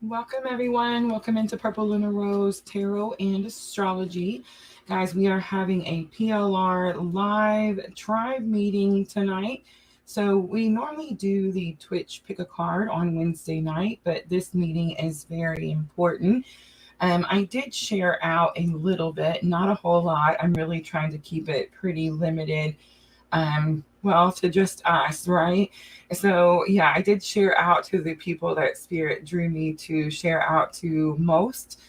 Welcome, everyone. Welcome into PurpleLunarose Tarot and Astrology. Guys, we are having a PLR live tribe meeting tonight. So we normally do the Twitch pick a card on Wednesday night, but this meeting is very important. I did share out a little bit, not a whole lot. I'm really trying to keep it pretty limited. To just us, right? So yeah, I did share out to the people that Spirit drew me to share out to most.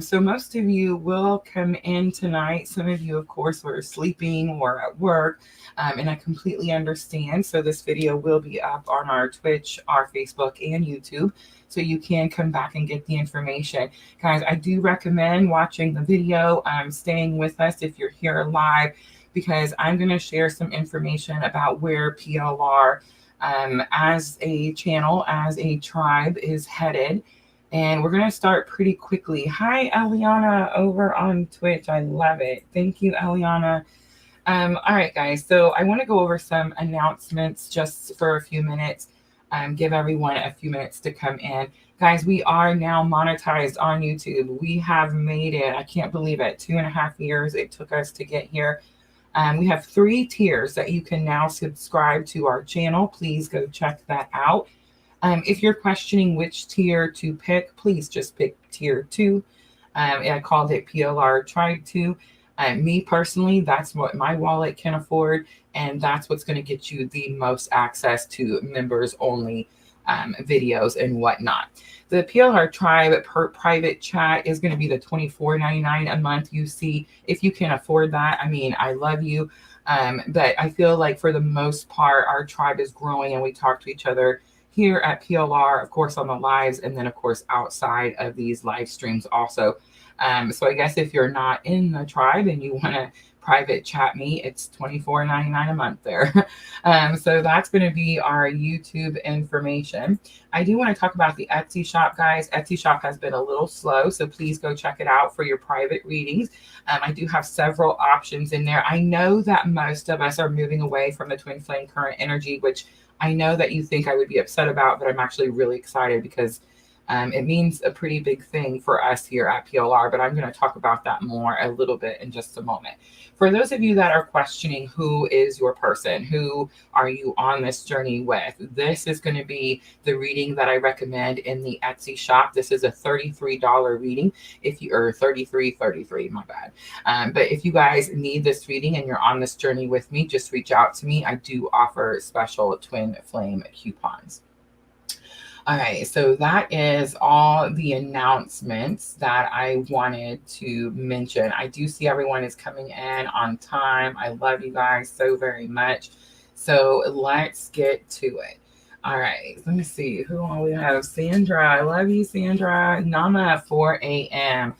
So most of you will come in tonight. Some of you, of course, were sleeping or at work, and I completely understand. So this video will be up on our Twitch, our Facebook, and YouTube, so you can come back and get the information. Guys, I do recommend watching the video, staying with us if you're here live, because I'm going to share some information about where PLR as a channel, as a tribe, is headed. And we're going to start pretty quickly. Hi, Eliana, over on Twitch. I love it. Thank you, Eliana. All right, guys. So I want to go over some announcements just for a few minutes. Give everyone a few minutes to come in. Guys, we are now monetized on YouTube. We have made it. I can't believe it. 2.5 years it took us to get here. We have 3 tiers that you can now subscribe to our channel. Please go check that out. If you're questioning which tier to pick, please just pick tier 2. I called it PLR Tribe 2. Me personally, that's what my wallet can afford, and that's what's going to get you the most access to members only videos and whatnot. The PLR Tribe per private chat is going to be the $24.99 a month. You see, if you can afford that, I mean, I love you. But I feel like for the most part, our tribe is growing, and we talk to each other here at PLR, of course, on the lives, and then, of course, outside of these live streams also. So I guess if you're not in the tribe and you want to private chat me, it's $24.99 a month there. So that's going to be our YouTube information. I do want to talk about the Etsy shop, guys. Etsy shop has been a little slow, so please go check it out for your private readings. I do have several options in there. I know that most of us are moving away from the twin flame current energy, which I know that you think I would be upset about, but I'm actually really excited because it means a pretty big thing for us here at PLR, but I'm going to talk about that more a little bit in just a moment. For those of you that are questioning who is your person, who are you on this journey with, this is going to be the reading that I recommend in the Etsy shop. This is a $33 reading, or $33, my bad. But if you guys need this reading and you're on this journey with me, just reach out to me. I do offer special twin flame coupons. All right, so that is all the announcements that I wanted to mention. I do see everyone is coming in on time. I love you guys so very much. So let's get to it. All right, let me see who all we have. Sandra, I love you, Sandra. Nama, 4 a.m.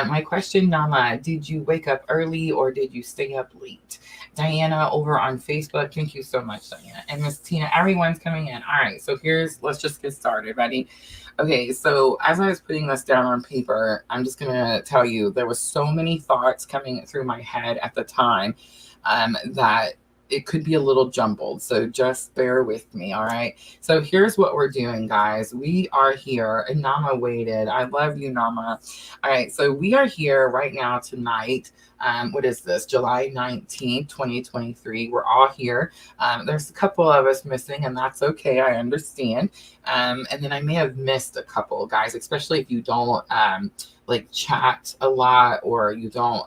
My question, Nama, did you wake up early or did you stay up late? Diana over on Facebook. Thank you so much, Diana. And Miss Tina, everyone's coming in. All right, so let's just get started. Ready? Okay, so as I was putting this down on paper, I'm just going to tell you there was so many thoughts coming through my head at the time that it could be a little jumbled. So just bear with me. All right. So here's what we're doing, guys. We are here, and Nama waited. I love you, Nama. All right. So we are here right now tonight. What is this? July 19th, 2023. We're all here. There's a couple of us missing, and that's okay. I understand. And then I may have missed a couple, guys, especially if you don't like chat a lot, or you don't,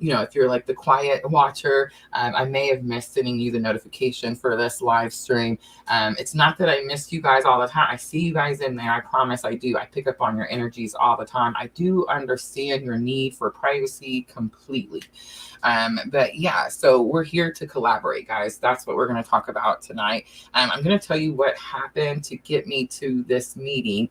if you're like the quiet watcher, I may have missed sending you the notification for this live stream. It's not that I miss you guys all the time. I see you guys in there. I promise I do. I pick up on your energies all the time. I do understand your need for privacy completely. But yeah, so we're here to collaborate, guys. That's what we're going to talk about tonight. I'm going to tell you what happened to get me to this meeting.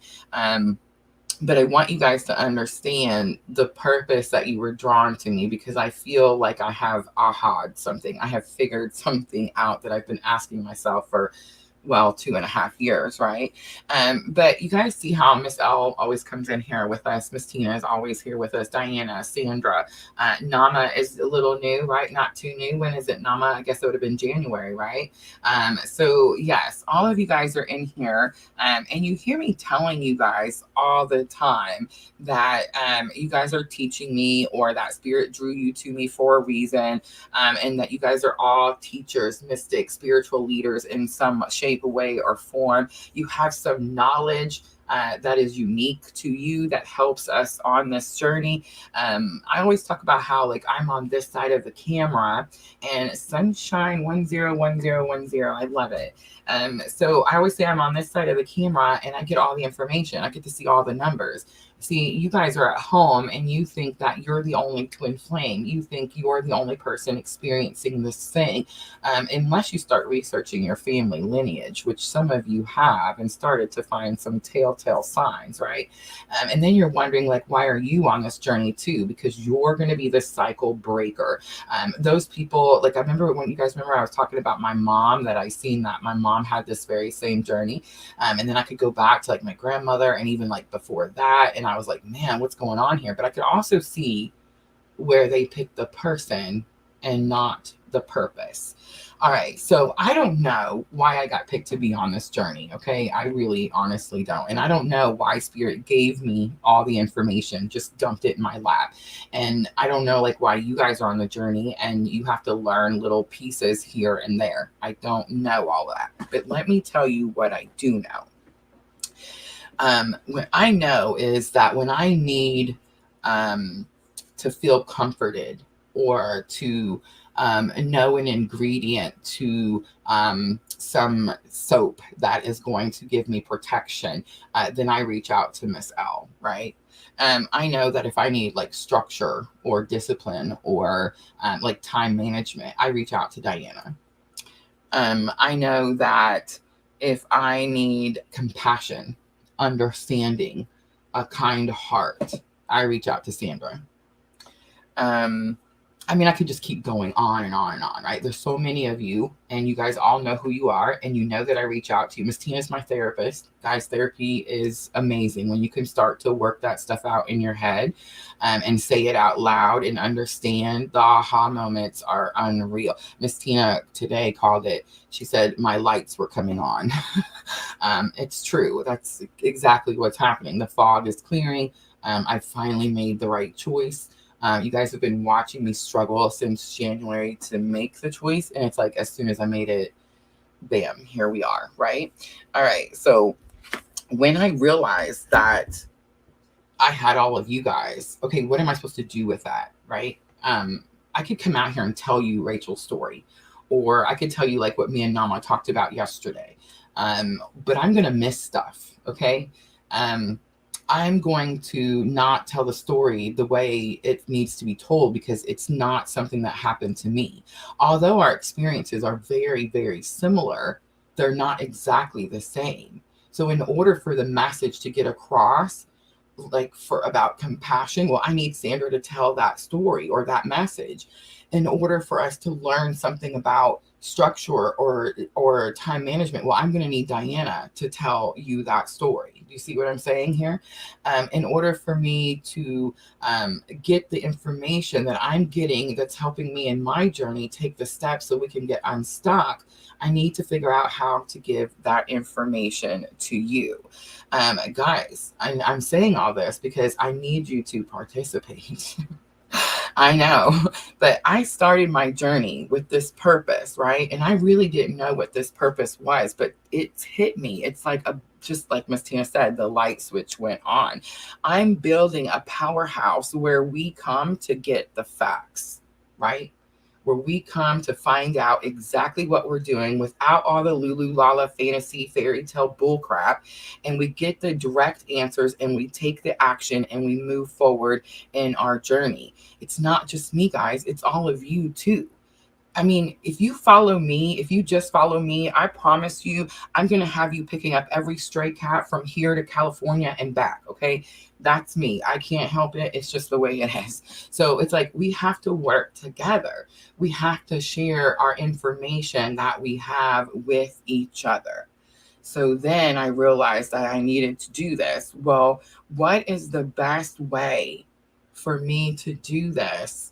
But I want you guys to understand the purpose that you were drawn to me, because I feel like I have aha'd something. I have figured something out that I've been asking myself for well, 2.5 years, right? But you guys see how Miss L always comes in here with us. Miss Tina is always here with us. Diana, Sandra, Nama is a little new, right? Not too new. When is it, Nama? I guess it would have been January, right? So yes, all of you guys are in here, and you hear me telling you guys all the time that you guys are teaching me, or that spirit drew you to me for a reason, and that you guys are all teachers, mystics, spiritual leaders in some shape, way, or form. You have some knowledge that is unique to you that helps us on this journey. I always talk about how, like, I'm on this side of the camera, and sunshine 101010. I love it. So I always say I'm on this side of the camera and I get all the information. I get to see all the numbers. See, you guys are at home and you think that you're the only twin flame. You think you're the only person experiencing this thing, unless you start researching your family lineage, which some of you have, and started to find some telltale signs, right? And then you're wondering, like, why are you on this journey too? Because you're going to be the cycle breaker. Those people, like, I remember when you guys remember I was talking about my mom, that I seen that my mom had this very same journey. And then I could go back to, like, my grandmother, and even like before that, and I was like, man, what's going on here? But I could also see where they picked the person and not the purpose. All right, so I don't know why I got picked to be on this journey, okay? I really honestly don't. And I don't know why Spirit gave me all the information, just dumped it in my lap. And I don't know, like, why you guys are on the journey and you have to learn little pieces here and there. I don't know all that. But let me tell you what I do know. What I know is that when I need to feel comforted, or to know an ingredient to some soap that is going to give me protection, then I reach out to Miss L, right? I know that if I need, like, structure or discipline, or like time management, I reach out to Diana. I know that if I need compassion, understanding, a kind heart, I reach out to Sandra. I mean, I could just keep going on and on and on, right? There's so many of you, and you guys all know who you are, and you know that I reach out to you. Miss Tina is my therapist. Guys, therapy is amazing when you can start to work that stuff out in your head, and say it out loud and understand. The aha moments are unreal. Miss Tina today called it, she said, my lights were coming on. It's true. That's exactly what's happening. The fog is clearing. I finally made the right choice. You guys have been watching me struggle since January to make the choice. And it's like, as soon as I made it, bam, here we are, right? All right. So when I realized that I had all of you guys, okay, what am I supposed to do with that, right? I could come out here and tell you Rachel's story, or I could tell you, like, what me and Nama talked about yesterday. But I'm going to miss stuff, okay? I'm going to not tell the story the way it needs to be told, because it's not something that happened to me. Although our experiences are very, very similar, they're not exactly the same. So in order for the message to get across, like, for about compassion, well, I need Sandra to tell that story or that message. In order for us to learn something about structure or time management, well, I'm going to need Diana to tell you that story. Do you see what I'm saying here? In order for me to get the information that I'm getting that's helping me in my journey take the steps so we can get unstuck, I need to figure out how to give that information to you. Guys, I'm saying all this because I need you to participate. I know, but I started my journey with this purpose, right? And I really didn't know what this purpose was, but it's hit me. It's like just like Miss Tina said, the light switch went on. I'm building a powerhouse where we come to get the facts, right? Where we come to find out exactly what we're doing without all the Lulu Lala fantasy fairy tale bullcrap. And we get the direct answers, and we take the action, and we move forward in our journey. It's not just me, guys. It's all of you too. I mean, if you follow me, if you just follow me, I promise you, I'm going to have you picking up every stray cat from here to California and back. Okay. That's me. I can't help it. It's just the way it is. So it's like, we have to work together. We have to share our information that we have with each other. So then I realized that I needed to do this. Well, what is the best way for me to do this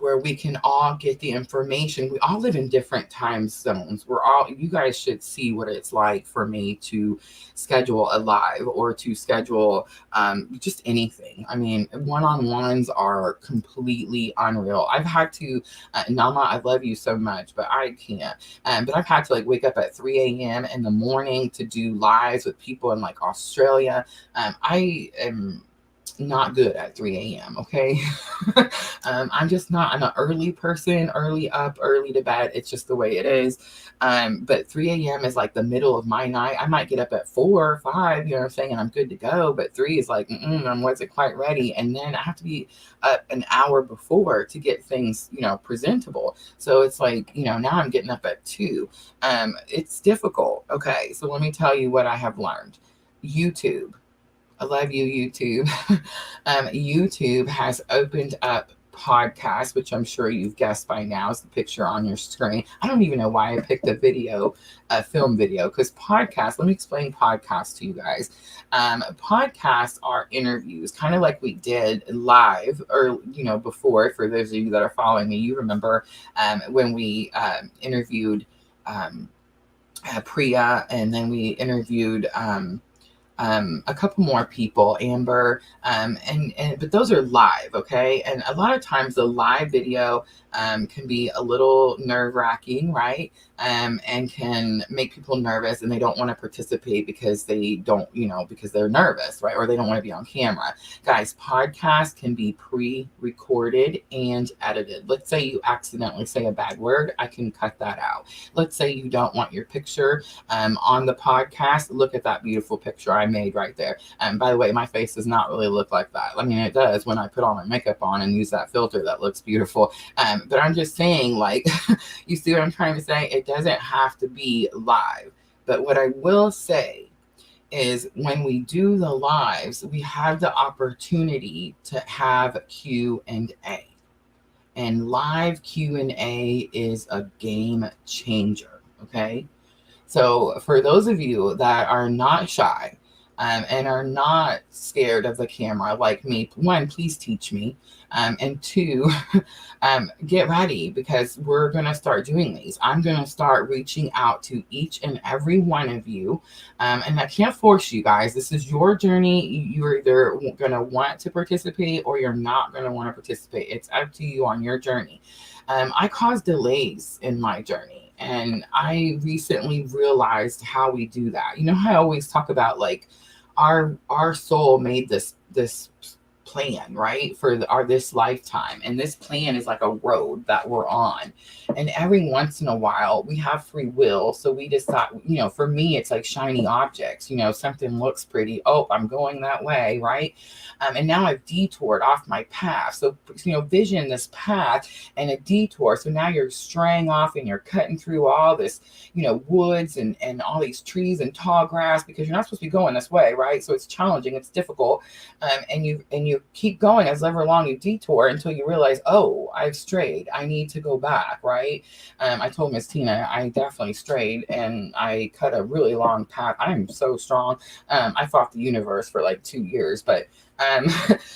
where we can all get the information? We all live in different time zones. You guys should see what it's like for me to schedule a live or to schedule just anything. I mean, one-on-ones are completely unreal. I've had to, Nama, I love you so much, but I can't. But I've had to like wake up at 3 a.m. in the morning to do lives with people in like Australia. I am not good at 3 a.m. Okay. I'm just not, I'm an early person, early up, early to bed. It's just the way it is. But 3 a.m. is like the middle of my night. I might get up at 4 or 5, you know what I'm saying? And I'm good to go. But 3 is like, I wasn't quite ready. And then I have to be up an hour before to get things, presentable. So it's like, now I'm getting up at 2. It's difficult. Okay. So let me tell you what I have learned. YouTube. I love you, YouTube. YouTube has opened up podcasts, which I'm sure you've guessed by now is the picture on your screen. I don't even know why I picked a film video, because podcasts, let me explain podcasts to you guys. Podcasts are interviews, kind of like we did live or, before. For those of you that are following me, you remember when we interviewed Priya, and then we interviewed a couple more people, Amber, but those are live, okay? And a lot of times the live video can be a little nerve-wracking, right? And can make people nervous, and they don't want to participate because they don't, because they're nervous, right? Or they don't want to be on camera. Guys, podcasts can be pre-recorded and edited. Let's say you accidentally say a bad word, I can cut that out. Let's say you don't want your picture on the podcast. Look at that beautiful picture I made right there. And by the way, my face does not really look like that. I mean, it does when I put all my makeup on and use that filter that looks beautiful. But I'm just saying, like, you see what I'm trying to say? It doesn't have to be live. But what I will say is when we do the lives, we have the opportunity to have Q&A. And live Q&A is a game changer, okay? So for those of you that are not shy and are not scared of the camera like me, 1, please teach me. And 2, get ready, because we're going to start doing these. I'm going to start reaching out to each and every one of you. And I can't force you guys. This is your journey. You're either going to want to participate or you're not going to want to participate. It's up to you on your journey. I caused delays in my journey, and I recently realized how we do that. You know how I always talk about, like, our soul made this plan, right, for this lifetime, and this plan is like a road that we're on, and every once in a while we have free will, so we decide, for me it's like shiny objects, something looks pretty, oh, I'm going that way, right? And now I've detoured off my path. So vision this path and a detour, so now you're straying off and you're cutting through all this woods and all these trees and tall grass, because you're not supposed to be going this way, right? So it's challenging, it's difficult, and you keep going as ever long you detour until you realize, oh, I've strayed, I need to go back, right? I told Miss Tina I definitely strayed, and I cut a really long path. I'm so strong. I fought the universe for like 2 years, but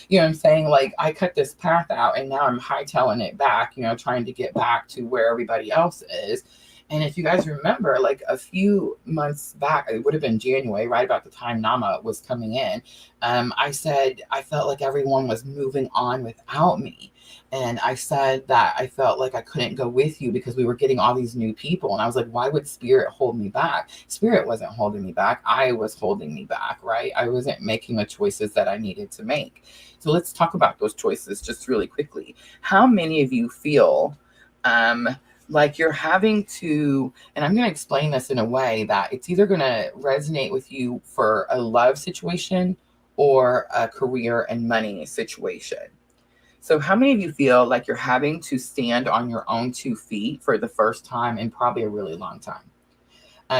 you know what I'm saying? Like, I cut this path out, and now I'm hightailing it back, trying to get back to where everybody else is. And if you guys remember, like a few months back, it would have been January, right about the time Nama was coming in, I said I felt like everyone was moving on without me. And I said that I felt like I couldn't go with you because we were getting all these new people. And I was like, why would Spirit hold me back? Spirit wasn't holding me back. I was holding me back, right? I wasn't making the choices that I needed to make. So let's talk about those choices just really quickly. How many of you feel like you're having to, and I'm going to explain this in a way that it's either going to resonate with you for a love situation or a career and money situation. So how many of you feel like you're having to stand on your own 2 feet for the first time in probably a really long time?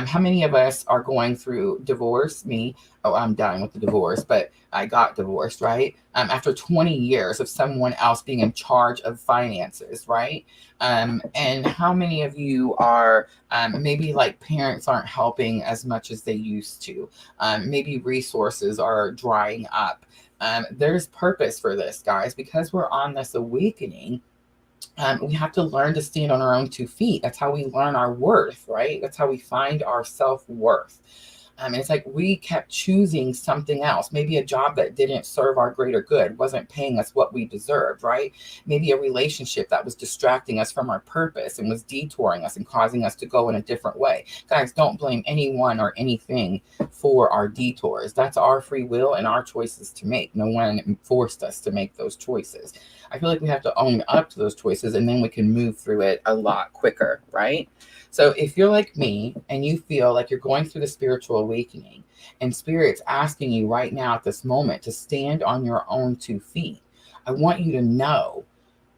How many of us are going through divorce? Me. Oh, I'm dying with the divorce, but I got divorced, right? After 20 years of someone else being in charge of finances, right? And how many of you are maybe like parents aren't helping as much as they used to? Maybe resources are drying up. There's purpose for this, guys, because we're on this awakening. We have to learn to stand on our own 2 feet. That's how we learn our worth, right? That's how we find our self-worth. And it's like we kept choosing something else, maybe a job that didn't serve our greater good, wasn't paying us what we deserved, right? Maybe a relationship that was distracting us from our purpose and was detouring us and causing us to go in a different way. Guys, don't blame anyone or anything for our detours. That's our free will and our choices to make. No one forced us to make those choices. I feel like we have to own up to those choices, and then we can move through it a lot quicker, right? So if you're like me and you feel like you're going through the spiritual awakening and Spirit's asking you right now at this moment to stand on your own 2 feet, I want you to know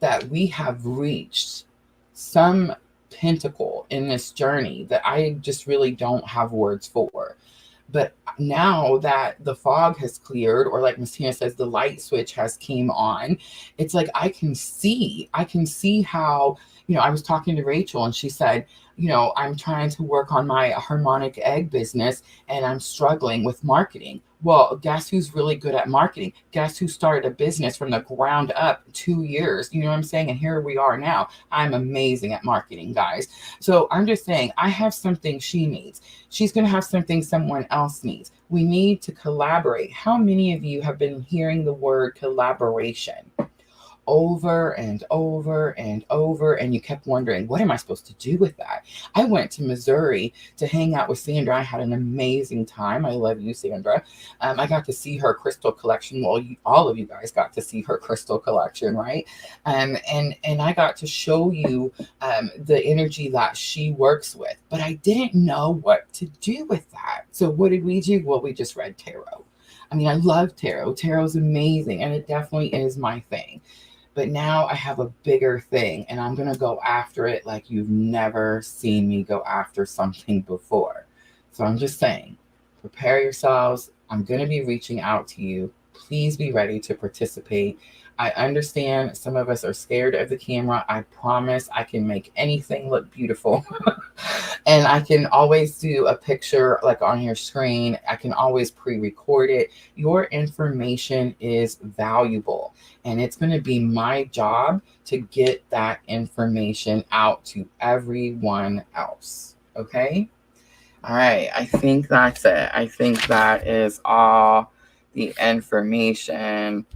that we have reached some pinnacle in this journey that I just really don't have words for. But now that the fog has cleared, or like Miss Tina says, the light switch has came on, it's like I can see how, I was talking to Rachel and she said, I'm trying to work on my harmonic egg business and I'm struggling with marketing. Well, guess who's really good at marketing? Guess who started a business from the ground up 2 years? You know what I'm saying? And here we are now. I'm amazing at marketing, guys. So I'm just saying, I have something she needs. She's going to have something someone else needs. We need to collaborate. How many of you have been hearing the word collaboration over and over and over, and you kept wondering, what am I supposed to do with that? I went to Missouri to hang out with Sandra. I had an amazing time. I love you, Sandra. I got to see her crystal collection. Well, all of you guys got to see her crystal collection, right? And I got to show you the energy that she works with, but I didn't know what to do with that. So what did we do? Well, we just read tarot. I mean, I love tarot. Tarot's amazing, and it definitely is my thing. But now I have a bigger thing, and I'm going to go after it like you've never seen me go after something before. So I'm just saying, prepare yourselves. I'm going to be reaching out to you. Please be ready to participate. I understand some of us are scared of the camera. I promise I can make anything look beautiful. And I can always do a picture like on your screen. I can always pre-record it. Your information is valuable, and it's going to be my job to get that information out to everyone else. Okay? All right. I think that's it. I think that is all the information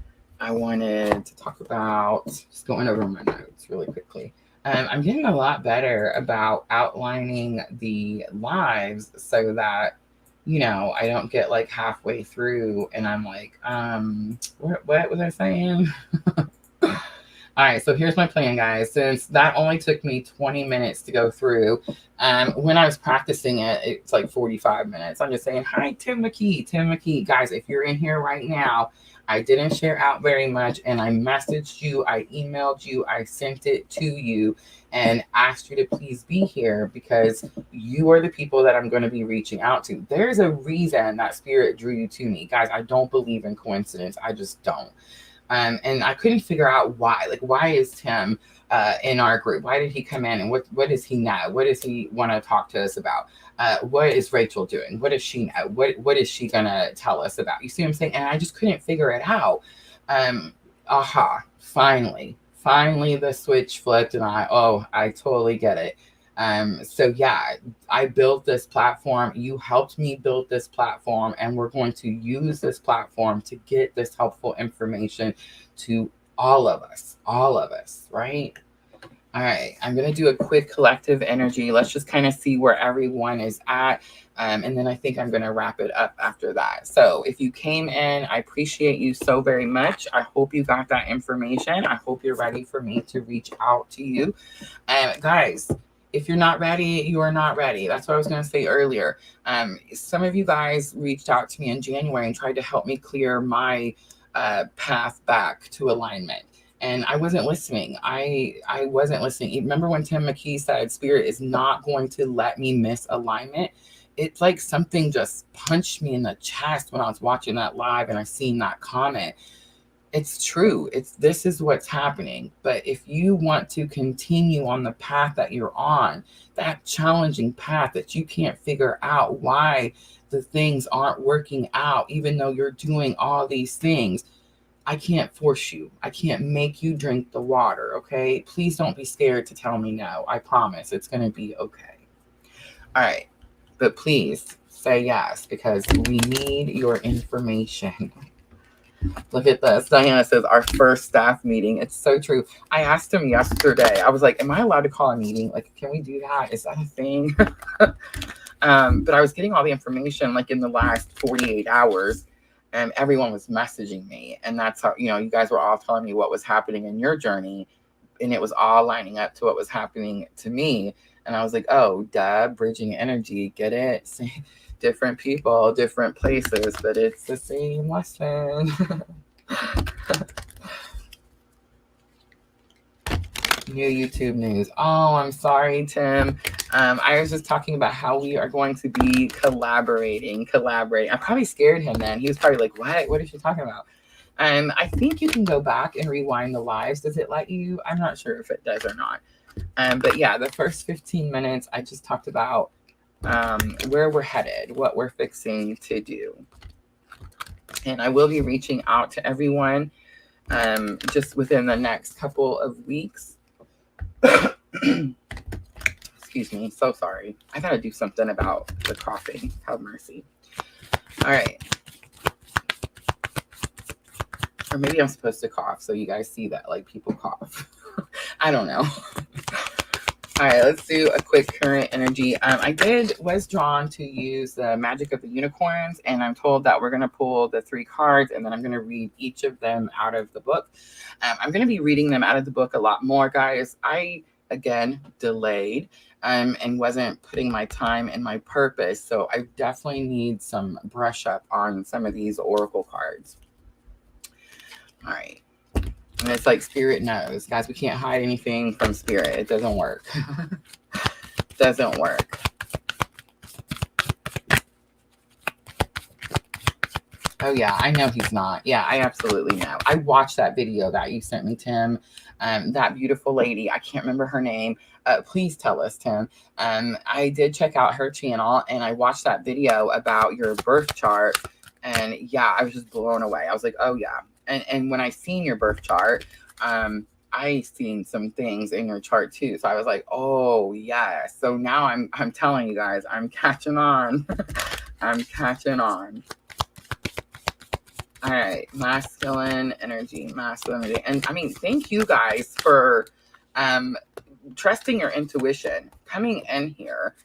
I wanted to talk about. Just going over my notes really quickly. I'm getting a lot better about outlining the lives so that, I don't get like halfway through and I'm like, what was I saying? All right, so here's my plan, guys. Since that only took me 20 minutes to go through, when I was practicing it, it's like 45 minutes. I'm just saying, hi, Tim McKee. Guys, if you're in here right now, I didn't share out very much, and I messaged you, I emailed you, I sent it to you, and asked you to please be here because you are the people that I'm going to be reaching out to. There's a reason that Spirit drew you to me. Guys, I don't believe in coincidence. I just don't. And I couldn't figure out why. Like, why is Tim in our group? Why did he come in? And what does he know? What does he want to talk to us about? What is Rachel doing? What does she know? What is she going to tell us about? You see what I'm saying? And I just couldn't figure it out. Finally the switch flipped and I totally get it. So yeah, I built this platform. You helped me build this platform, and we're going to use this platform to get this helpful information to all of us, right? All right, I'm going to do a quick collective energy. Let's just kind of see where everyone is at. And then I think I'm going to wrap it up after that. So if you came in, I appreciate you so very much. I hope you got that information. I hope you're ready for me to reach out to you. Guys, if you're not ready, you are not ready. That's what I was going to say earlier. Some of you guys reached out to me in January and tried to help me clear my path back to alignment. and I wasn't listening. I wasn't listening. Remember when Tim McKee said spirit is not going to let me miss alignment? It's like something just punched me in the chest when I was watching that live and I seen that comment. It's true. This is what's happening. But if you want to continue on the path that you're on, that challenging path that you can't figure out why the things aren't working out, even though you're doing all these things, I can't force you. I can't make you drink the water, okay? Please don't be scared to tell me no. I promise it's going to be okay. All right. But please say yes, because we need your information. Look at this. Diana says, our first staff meeting. It's so true. I asked him yesterday. I was like, am I allowed to call a meeting? Like, can we do that? Is that a thing? But I was getting all the information like in the last 48 hours. And everyone was messaging me. And that's how, you guys were all telling me what was happening in your journey. And it was all lining up to what was happening to me. And I was like, oh, duh, bridging energy. Get it? Different people, different places, but it's the same lesson. New YouTube news. Oh, I'm sorry, Tim. I was just talking about how we are going to be collaborating. I probably scared him then. He was probably like, what is she talking about? I think you can go back and rewind the lives. Does it let you? I'm not sure if it does or not. But yeah, the first 15 minutes, I just talked about where we're headed, what we're fixing to do. And I will be reaching out to everyone just within the next couple of weeks. Excuse me, so sorry. I gotta do something about the coughing. Have mercy. All right. Or maybe I'm supposed to cough so you guys see that like people cough. I don't know. All right, let's do a quick current energy. I was drawn to use the Magic of the Unicorns, and I'm told that we're going to pull the 3 cards, and then I'm going to read each of them out of the book. I'm going to be reading them out of the book a lot more, guys. I, again, delayed and wasn't putting my time and my purpose, so I definitely need some brush up on some of these oracle cards. All right. And it's like spirit knows. Guys, we can't hide anything from spirit. It doesn't work. Doesn't work. Oh, yeah, I know he's not. Yeah, I absolutely know. I watched that video that you sent me, Tim. That beautiful lady. I can't remember her name. Please tell us, Tim. I did check out her channel, and I watched that video about your birth chart. And, yeah, I was just blown away. I was like, oh, yeah. And when I seen your birth chart, I seen some things in your chart too. So I was like, oh yeah. So now I'm telling you guys, I'm catching on. I'm catching on. All right, masculine energy. And I mean, thank you guys for trusting your intuition, coming in here,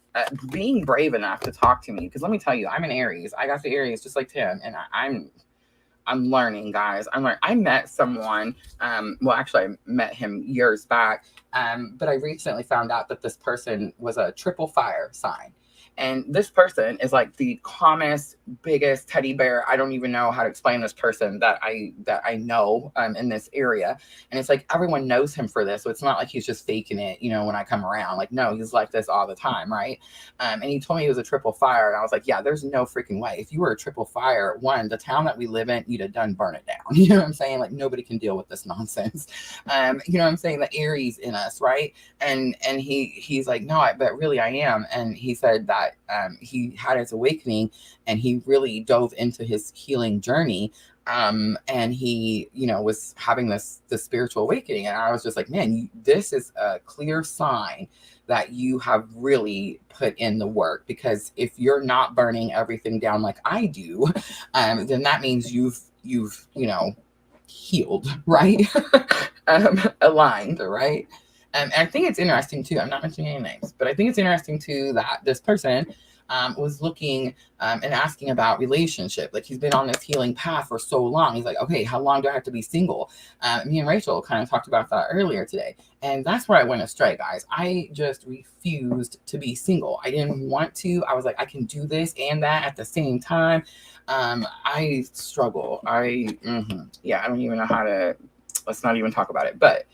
being brave enough to talk to me. Because let me tell you, I'm an Aries. I got the Aries just like Tim, and I'm learning, guys. I met someone, well, actually, I met him years back, but I recently found out that this person was a triple fire sign. And this person is like the calmest, biggest teddy bear. I don't even know how to explain this person that I know in this area. And it's like everyone knows him for this. So it's not like he's just faking it, when I come around. Like, no, he's like this all the time, right? And he told me he was a triple fire. And I was like, yeah, there's no freaking way. If you were a triple fire, one, the town that we live in, you'd have done burn it down. You know what I'm saying? Like, nobody can deal with this nonsense. You know what I'm saying? The Aries in us, right? And he's like, no, but really I am. And he said that he had his awakening and he really dove into his healing journey. And he, was having the spiritual awakening. And I was just like, man, this is a clear sign that you have really put in the work, because if you're not burning everything down like I do, then that means you've healed, right? Aligned, right? And I think it's interesting too, I'm not mentioning any names, but I think it's interesting too that this person was looking and asking about relationship. Like, he's been on this healing path for so long. He's like, okay, how long do I have to be single? Me and Rachel kind of talked about that earlier today. And that's where I went astray, guys. I just refused to be single. I didn't want to. I was like, I can do this and that at the same time. I struggle. I don't even know how to let's not even talk about it. But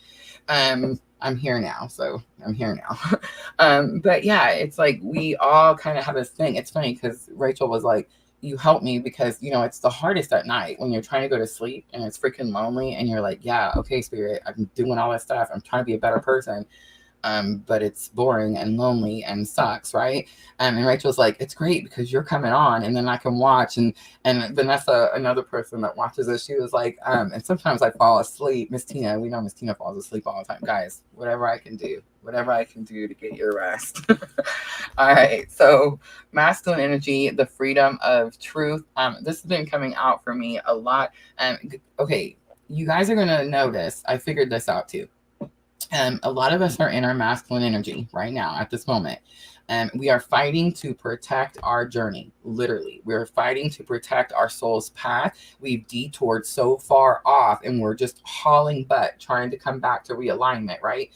I'm here now, so I'm here now. But yeah, it's like we all kind of have this thing. It's funny because Rachel was like, you help me because, you know, it's the hardest at night when you're trying to go to sleep and it's freaking lonely and you're like, yeah, okay, spirit, I'm doing all this stuff. I'm trying to be a better person. But it's boring and lonely and sucks, right? And Rachel's like, it's great because you're coming on and then I can watch. And Vanessa, another person that watches us, she was like, and sometimes I fall asleep. Miss Tina, we know Miss Tina falls asleep all the time. Guys, whatever I can do to get your rest. All right, so masculine energy, the freedom of truth. This has been coming out for me a lot. Okay, you guys are gonna notice, I figured this out too. A lot of us are in our masculine energy right now at this moment. We are fighting to protect our journey. Literally, we're fighting to protect our soul's path. We've detoured so far off and we're just hauling butt, trying to come back to realignment, right?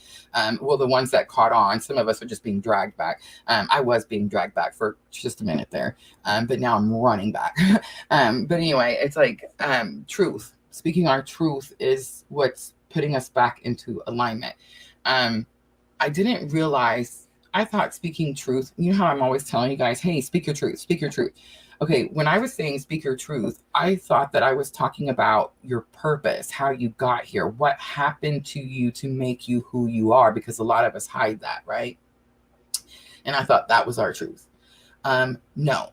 Well, the ones that caught on, some of us are just being dragged back. I was being dragged back for just a minute there, but now I'm running back. But anyway, it's like truth. Speaking our truth is what's putting us back into alignment. I didn't realize, I thought speaking truth, you know how I'm always telling you guys, hey, speak your truth, speak your truth. Okay, when I was saying speak your truth, I thought that I was talking about your purpose, how you got here, what happened to you to make you who you are, because a lot of us hide that, right? And I thought that was our truth. No.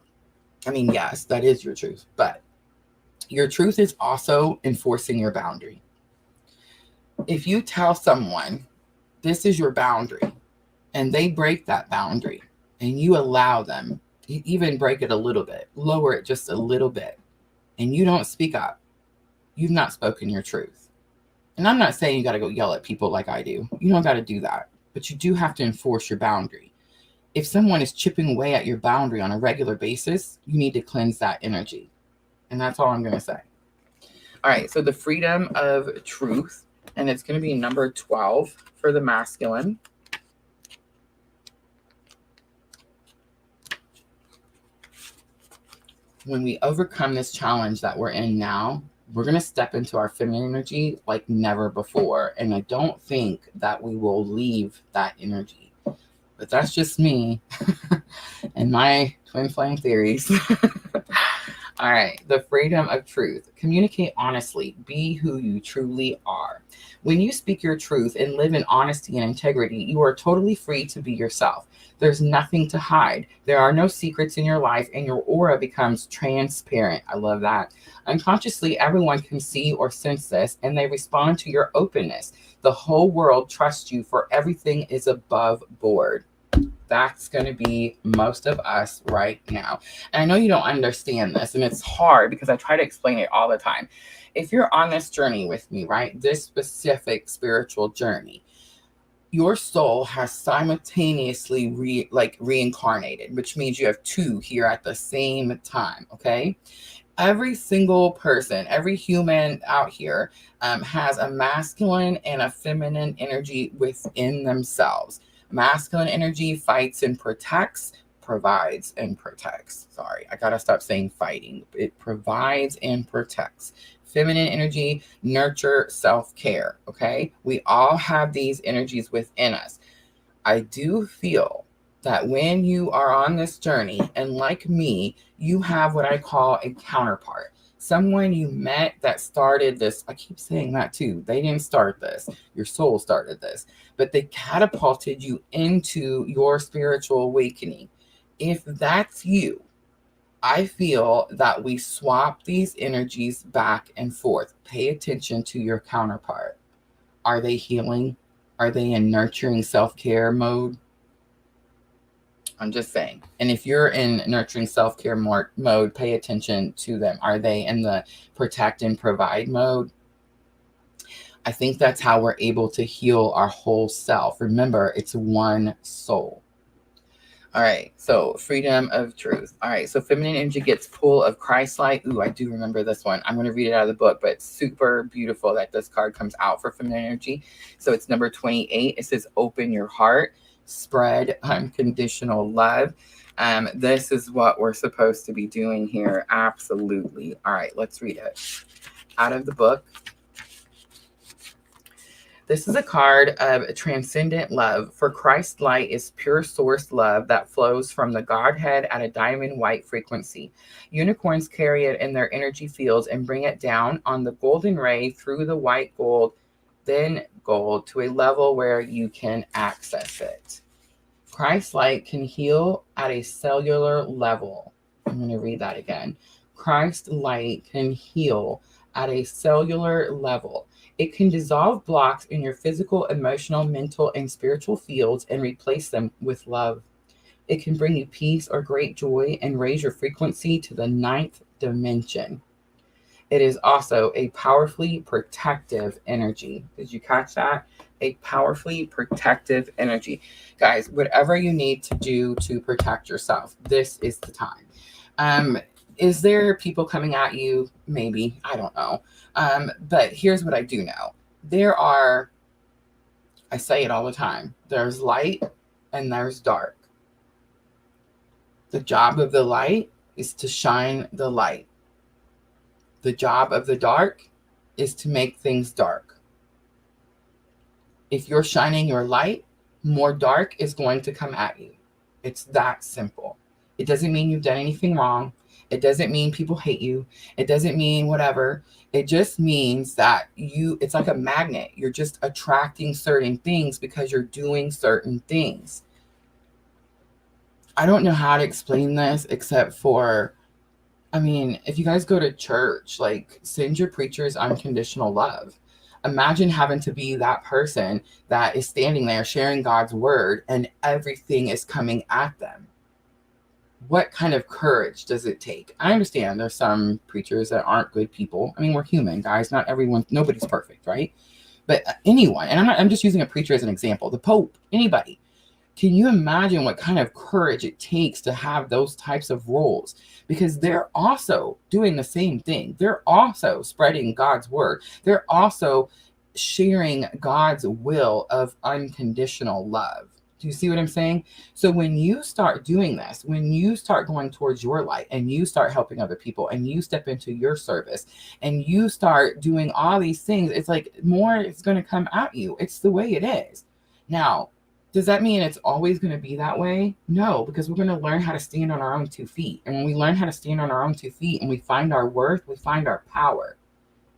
I mean, yes, that is your truth, but your truth is also enforcing your boundary. If you tell someone this is your boundary and they break that boundary and you allow them, you even break it a little bit, lower it just a little bit, and you don't speak up, you've not spoken your truth. And I'm not saying you got to go yell at people like I do. You don't got to do that, but you do have to enforce your boundary. If someone is chipping away at your boundary on a regular basis, you need to cleanse that energy. And that's all I'm going to say. All right, so the freedom of truth. And it's going to be number 12 for the masculine. When we overcome this challenge that we're in now, we're going to step into our feminine energy like never before. And I don't think that we will leave that energy. But that's just me and my twin flame theories. All right, the freedom of truth. Communicate honestly. Be who you truly are. When you speak your truth and live in honesty and integrity, you are totally free to be yourself. There's nothing to hide. There are no secrets in your life, and your aura becomes transparent. I love that. Unconsciously, everyone can see or sense this, and they respond to your openness. The whole world trusts you, for everything is above board. That's going to be most of us right now. And I know you don't understand this, and it's hard because I try to explain it all the time. If you're on this journey with me, right, this specific spiritual journey, your soul has simultaneously reincarnated, which means you have two here at the same time, okay? Every single person, every human out here has a masculine and a feminine energy within themselves. Masculine energy fights and protects, provides and protects. Sorry, I gotta stop saying fighting. It provides and protects. Feminine energy, nurture, self-care, okay? We all have these energies within us. I do feel that when you are on this journey, and like me, you have what I call a counterpart. Someone you met that started this. I keep saying that too. They didn't start this. Your soul started this. But they catapulted you into your spiritual awakening. If that's you, I feel that we swap these energies back and forth. Pay attention to your counterpart. Are they healing? Are they in nurturing self-care mode? I'm just saying. And if you're in nurturing self-care mode, pay attention to them. Are they in the protect and provide mode? I think that's how we're able to heal our whole self. Remember, it's one soul. All right, so freedom of truth. All right, so feminine energy gets pull of Christ-like. Ooh, I do remember this one. I'm going to read it out of the book, but it's super beautiful that this card comes out for feminine energy. So it's number 28. It says, open your heart, spread unconditional love. This is what we're supposed to be doing here. Absolutely. All right, let's read it out of the book. This is a card of transcendent love. For Christ's light is pure source love that flows from the Godhead at a diamond white frequency. Unicorns carry it in their energy fields and bring it down on the golden ray through the white gold, then gold, to a level where you can access it. Christ's light can heal at a cellular level. I'm going to read that again. Christ's light can heal at a cellular level. It can dissolve blocks in your physical, emotional, mental, and spiritual fields and replace them with love. It can bring you peace or great joy and raise your frequency to the 9th dimension. It is also a powerfully protective energy. Did you catch that? A powerfully protective energy. Guys, whatever you need to do to protect yourself, this is the time. Is there people coming at you? Maybe. I don't know. But here's what I do know. I say it all the time, there's light and there's dark. The job of the light is to shine the light. The job of the dark is to make things dark. If you're shining your light, more dark is going to come at you. It's that simple. It doesn't mean you've done anything wrong. It doesn't mean people hate you. It doesn't mean whatever. It just means that it's like a magnet. You're just attracting certain things because you're doing certain things. I don't know how to explain this except for, if you guys go to church, send your preachers unconditional love. Imagine having to be that person that is standing there sharing God's word and everything is coming at them. What kind of courage does it take? I understand there's some preachers that aren't good people. We're human, guys. Not everyone, nobody's perfect, right? But anyone, and I'm just using a preacher as an example, the Pope, anybody. Can you imagine what kind of courage it takes to have those types of roles? Because they're also doing the same thing. They're also spreading God's word. They're also sharing God's will of unconditional love. Do you see what I'm saying? So when you start doing this, when you start going towards your light and you start helping other people and you step into your service and you start doing all these things, it's like more is going to come at you. It's the way it is. Now, does that mean it's always going to be that way? No, because we're going to learn how to stand on our own 2 feet. And when we learn how to stand on our own 2 feet and we find our worth, we find our power.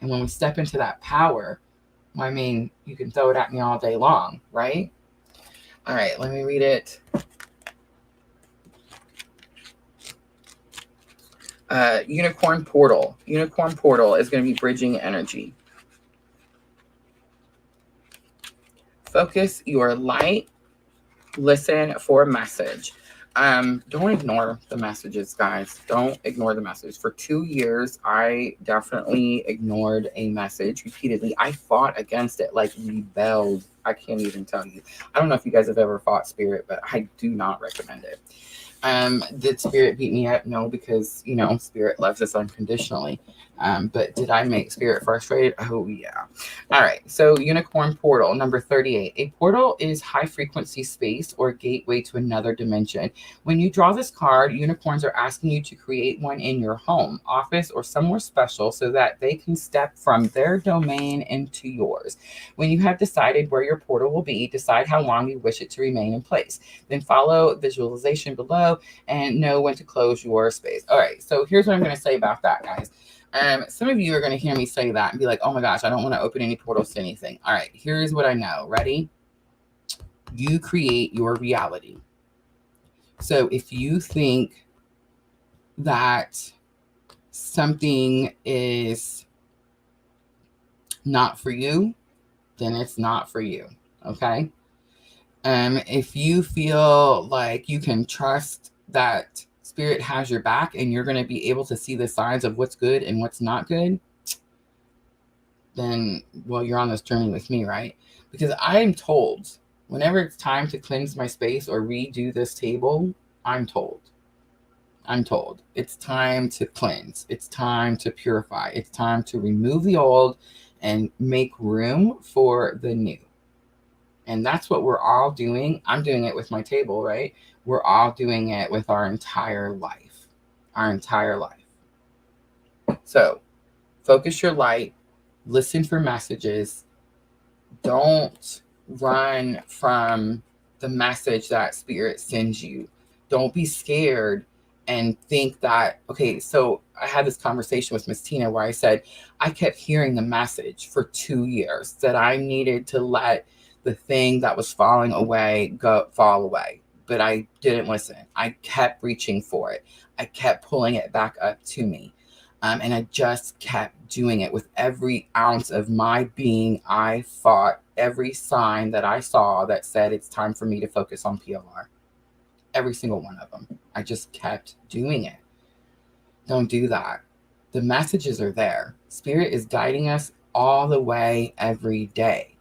And when we step into that power, you can throw it at me all day long, right? All right, let me read it. Unicorn Portal. Unicorn Portal is going to be bridging energy. Focus your light. Listen for a message. Don't ignore the messages, guys. Don't ignore the message. For 2 years, I definitely ignored a message repeatedly. I fought against it, rebelled. I can't even tell you. I don't know if you guys have ever fought spirit, but I do not recommend it. Did spirit beat me up? No, because, spirit loves us unconditionally. But did I make spirit frustrated? Oh, yeah. All right. So Unicorn Portal, number 38. A portal is high frequency space or gateway to another dimension. When you draw this card, unicorns are asking you to create one in your home, office, or somewhere special so that they can step from their domain into yours. When you have decided where your portal will be, decide how long you wish it to remain in place. Then follow visualization below and know when to close your space. All right. So here's what I'm going to say about that, guys. Some of you are going to hear me say that and be like, oh my gosh, I don't want to open any portals to anything. All right, here's what I know. Ready? You create your reality. So if you think that something is not for you, then it's not for you. Okay? If you feel like you can trust that Spirit has your back and you're going to be able to see the signs of what's good and what's not good, then, well, you're on this journey with me, right? Because I'm told whenever it's time to cleanse my space or redo this table, I'm told it's time to cleanse. It's time to purify. It's time to remove the old and make room for the new. And that's what we're all doing. I'm doing it with my table, right? We're all doing it with our entire life. So focus your light, listen for messages, Don't run from the message that Spirit sends you. Don't be scared and think that, okay, so I had this conversation with Miss Tina where I said, I kept hearing the message for 2 years that I needed to let the thing that was falling away fall away. But I didn't listen. I kept reaching for it. I kept pulling it back up to me. And I just kept doing it with every ounce of my being. I fought every sign that I saw that said it's time for me to focus on PLR. Every single one of them. I just kept doing it. Don't do that. The messages are there. Spirit is guiding us all the way every day.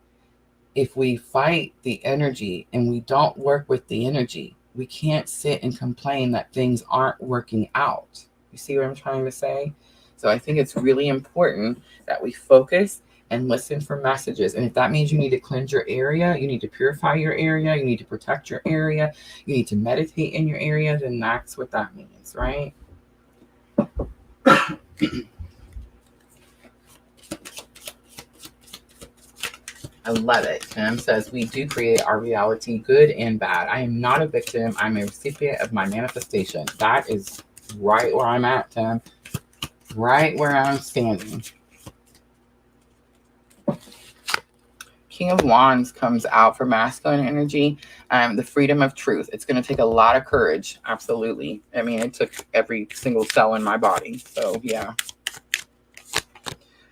If we fight the energy and we don't work with the energy, we can't sit and complain that things aren't working out. You see what I'm trying to say? So I think it's really important that we focus and listen for messages. And if that means you need to cleanse your area, you need to purify your area, you need to protect your area, you need to meditate in your area, then that's what that means, right? I love it. Tim says, we do create our reality, good and bad. I am not a victim. I'm a recipient of my manifestation. That is right where I'm at, Tim. Right where I'm standing. King of Wands comes out for masculine energy. The freedom of truth. It's going to take a lot of courage. Absolutely. I mean, it took every single cell in my body. So, yeah.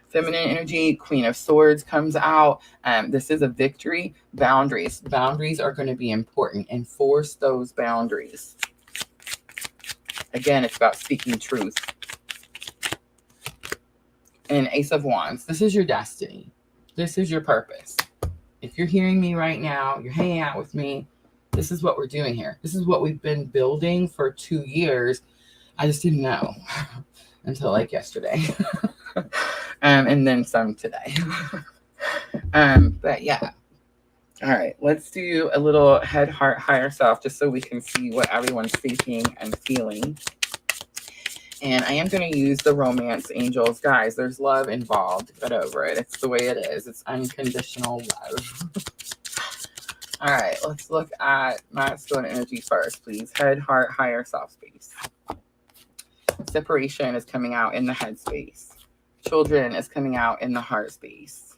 Feminine energy, Queen of Swords comes out. This is a victory. Boundaries. Boundaries are going to be important. Enforce those boundaries. Again, it's about speaking truth. And Ace of Wands. This is your destiny. This is your purpose. If you're hearing me right now, you're hanging out with me, this is what we're doing here. This is what we've been building for 2 years. I just didn't know until like yesterday. And then some today. But yeah. All right, let's do a little head, heart, higher self, just so we can see what everyone's thinking and feeling. And I am going to use the romance angels. Guys, there's love involved. Get over it. It's the way it is. It's unconditional love. All right, let's look at masculine energy first, please. Head, heart, higher self space. Separation is coming out in the head space. Children is coming out in the heart space.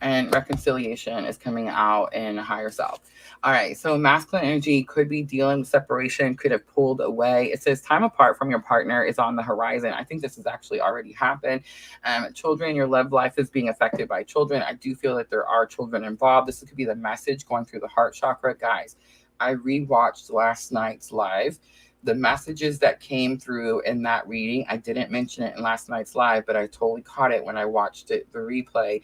And reconciliation is coming out in higher self. All right, so masculine energy could be dealing with separation, could have pulled away. It says time apart from your partner is on the horizon. I think this has actually already happened. Children, your love life is being affected by children. I do feel that there are children involved. This could be the message going through the heart chakra. Guys, I rewatched last night's live. The messages that came through in that reading, I didn't mention it in last night's live, but I totally caught it when I watched it, the replay.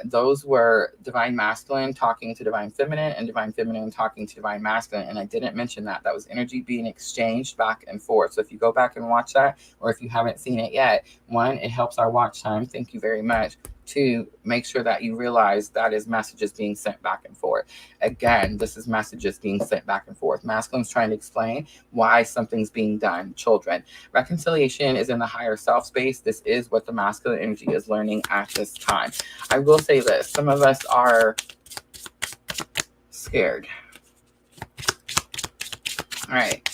Those were divine masculine talking to divine feminine and divine feminine talking to divine masculine. And I didn't mention that. That was energy being exchanged back and forth. So if you go back and watch that, or if you haven't seen it yet, 1, it helps our watch time. Thank you very much. 2, make sure that you realize that is messages being sent back and forth. Again, this is messages being sent back and forth. Masculine's trying to explain why something's being done. Children. Reconciliation is in the higher self space. This is what the masculine energy is learning at this time. I will say this. Some of us are scared. All right.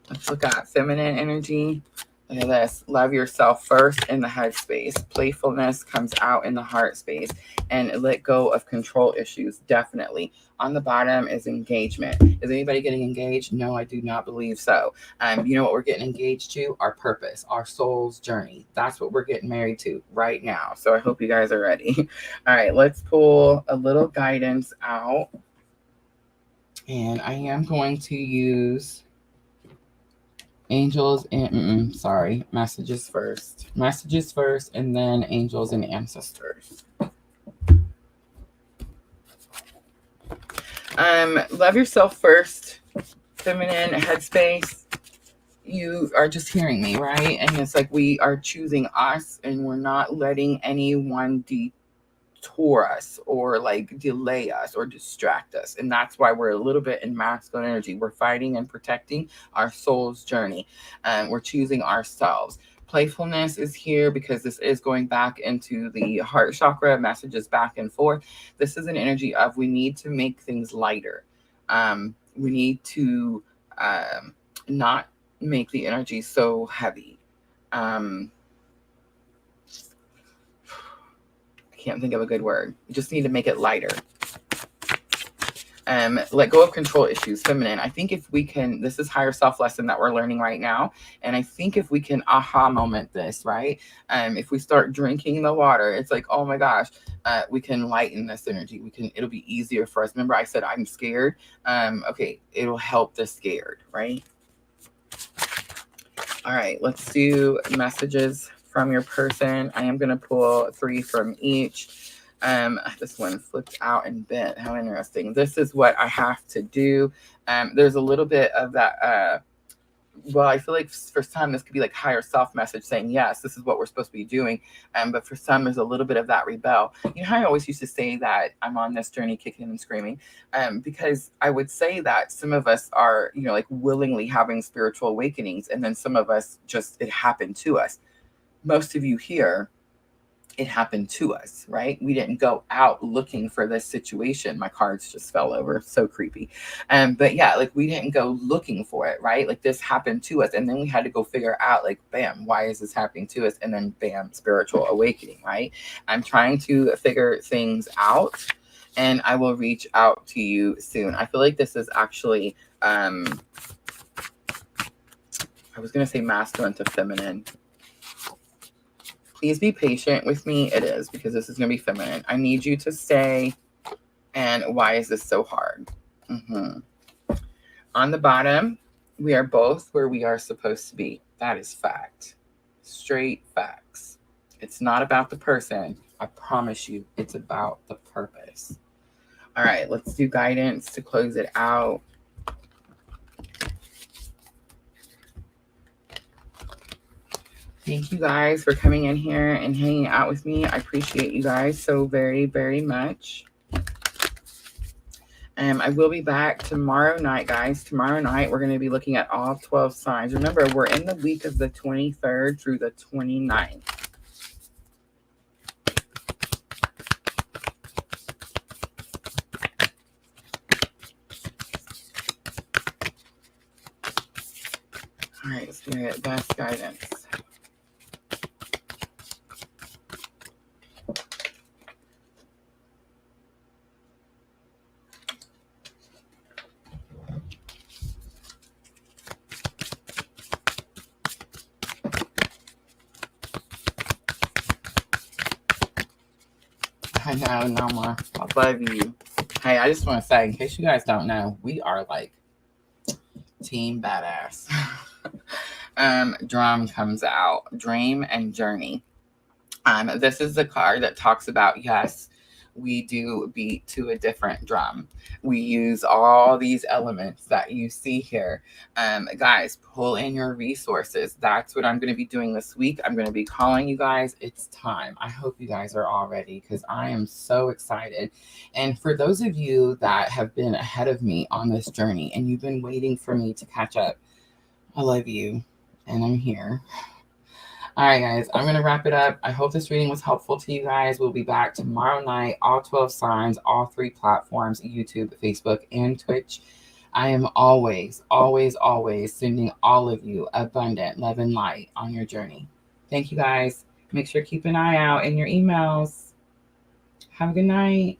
Let's look at feminine energy. Look at this. Love yourself first in the head space. Playfulness comes out in the heart space. And let go of control issues. Definitely. On the bottom is engagement. Is anybody getting engaged? No, I do not believe so. You know what we're getting engaged to? Our purpose, our soul's journey. That's what we're getting married to right now. So I hope you guys are ready. All right, let's pull a little guidance out. And I am going to use angels and messages first. Messages first, and then angels and ancestors. Love yourself first. Feminine headspace. You are just hearing me, right? And it's like we are choosing us, and we're not letting anyone detour us or like delay us or distract us. And that's why we're a little bit in masculine energy. We're fighting and protecting our soul's journey. We're choosing ourselves. Playfulness is here because this is going back into the heart chakra, messages back and forth. This is an energy of we need to make things lighter. We need to not make the energy so heavy. I can't think of a good word. You just need to make it lighter. Let go of control issues, feminine. I think if we can, this is higher self lesson that we're learning right now. And I think if we can aha moment this, right? If we start drinking the water, it's like, oh my gosh, we can lighten this energy. It'll be easier for us. Remember I said, I'm scared. Okay. It'll help the scared, right? All right, let's do messages from your person. I am going to pull 3 from each. This one flipped out and bent. How interesting. This is what I have to do. There's a little bit of that. Well, I feel like for some, this could be like higher self message saying, yes, this is what we're supposed to be doing. But for some, there's a little bit of that rebel. You know how I always used to say that I'm on this journey kicking and screaming? Because I would say that some of us are, like willingly having spiritual awakenings. And then some of us it happened to us. Most of you here, it happened to us, right? We didn't go out looking for this situation. My cards just fell over. So creepy. But yeah, like we didn't go looking for it, right? Like this happened to us. And then we had to go figure out like, bam, why is this happening to us? And then bam, spiritual awakening, right? I'm trying to figure things out and I will reach out to you soon. I feel like this is actually, I was going to say masculine to feminine. Please be patient with me. It is because this is going to be feminine. I need you to stay. And why is this so hard? On the bottom, we are both where we are supposed to be. That is fact. Straight facts. It's not about the person. I promise you, it's about the purpose. All right, let's do guidance to close it out. Thank you guys for coming in here and hanging out with me. I appreciate you guys so very, very much. I will be back tomorrow night, guys. Tomorrow night, we're going to be looking at all 12 signs. Remember, we're in the week of the 23rd through the 29th. All right, Spirit, best guidance. I know, Noma. I love you. Hey, I just want to say, in case you guys don't know, we are like team badass. Drum comes out. Dream and Journey. This is the card that talks about, yes, we do beat to a different drum. We use all these elements that you see here. Guys, pull in your resources. That's what I'm going to be doing this week. I'm going to be calling you guys. It's time. I hope you guys are all ready because I am so excited. And for those of you that have been ahead of me on this journey and you've been waiting for me to catch up, I love you and I'm here. All right, guys, I'm going to wrap it up. I hope this reading was helpful to you guys. We'll be back tomorrow night, all 12 signs, all 3 platforms, YouTube, Facebook, and Twitch. I am always, always, always sending all of you abundant love and light on your journey. Thank you, guys. Make sure to keep an eye out in your emails. Have a good night.